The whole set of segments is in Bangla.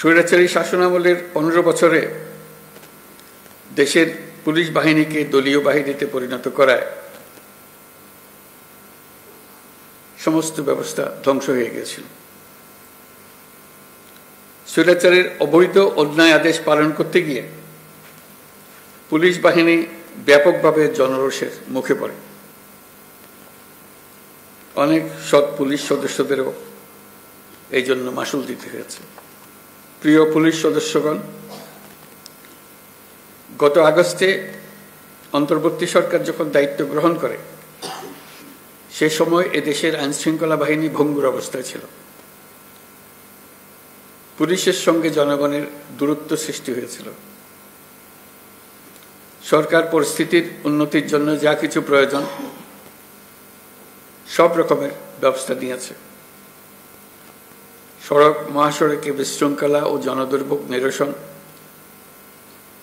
স্বৈরাচারী শাসনামলের 15 বছরে দেশের পুলিশ বাহিনীকে দলীয় বাহিনীতে পরিণত করায় সমস্ত ব্যবস্থা ধ্বংস হয়ে গিয়েছিল। স্বৈরাচারের অবৈধ অন্যায় আদেশ পালন করতে গিয়ে পুলিশ বাহিনী ব্যাপকভাবে জনরোষের মুখে পড়ে। অনেক সৎ পুলিশ সদস্যদেরও এই জন্য মাশুল দিতে হয়েছে। প্রিয় পুলিশ সদস্যগণ, গত আগস্টে অন্তর্বর্তী সরকার যখন দায়িত্ব গ্রহণ করে সে সময় এদেশের আইনশৃঙ্খলা বাহিনী ভঙ্গুর অবস্থায় ছিল। পুলিশের সঙ্গে জনগণের দূরত্ব সৃষ্টি হয়েছিল। সরকার পরিস্থিতির উন্নতির জন্য যা কিছু প্রয়োজন সব রকমের ব্যবস্থা নিয়েছে। সড়ক মহাসড়কে বিশৃঙ্খলা ও জনদুর্ভোগ নিরসন,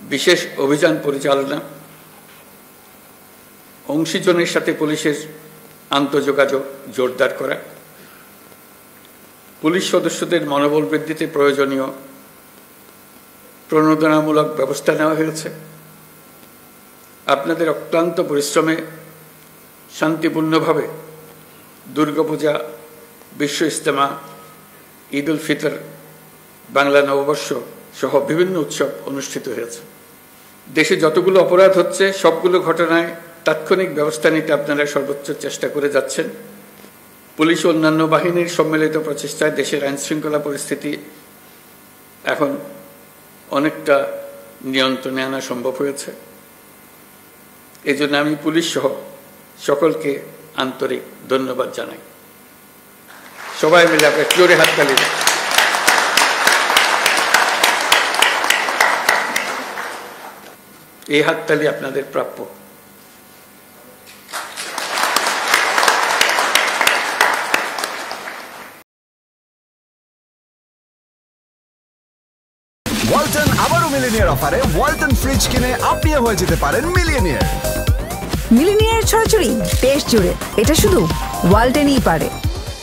বিশেষ অভিযান পরিচালনা, অংশীজনের সাথে পুলিশের আন্তঃযোগাযোগ জোরদার করা, পুলিশ সদস্যদের মনোবল বৃদ্ধিতে প্রয়োজনীয় প্রণোদনামূলক ব্যবস্থা নেওয়া হয়েছে। আপনাদের অক্লান্ত পরিশ্রমে শান্তিপূর্ণভাবে দুর্গাপূজা, বিশ্ব ইজতেমা, ঈদ উল ফিতর, বাংলা নববর্ষ সহ বিভিন্ন উৎসব অনুষ্ঠিত হয়েছে। দেশে যতগুলো অপরাধ হচ্ছে সবগুলো ঘটনায় তাৎক্ষণিক ব্যবস্থা নিতে আপনারা সর্বোচ্চ চেষ্টা করে যাচ্ছেন। পুলিশ ও অন্যান্য বাহিনীর সম্মিলিত প্রচেষ্টায় দেশের আইনশৃঙ্খলা পরিস্থিতি এখন অনেকটা নিয়ন্ত্রণে আনা সম্ভব হয়েছে। এই জন্য আমি পুলিশ সহ সকলকে আন্তরিক ধন্যবাদ জানাই। সবাই মিলে আপনার জোরে হাততালি দেন। এই হাততালি আপনাদের প্রাপ্য। ওয়ালটন আবারও মিলিনিয়ার অফারে ওয়ালটন ফ্রিজ কিনে আপনিও হয়ে যেতে পারেন মিলিয়নিয়ার। মিলিনিয়ার ছড়াছড়ি দেশ জুড়ে, এটা শুধু ওয়ালটনই পারে।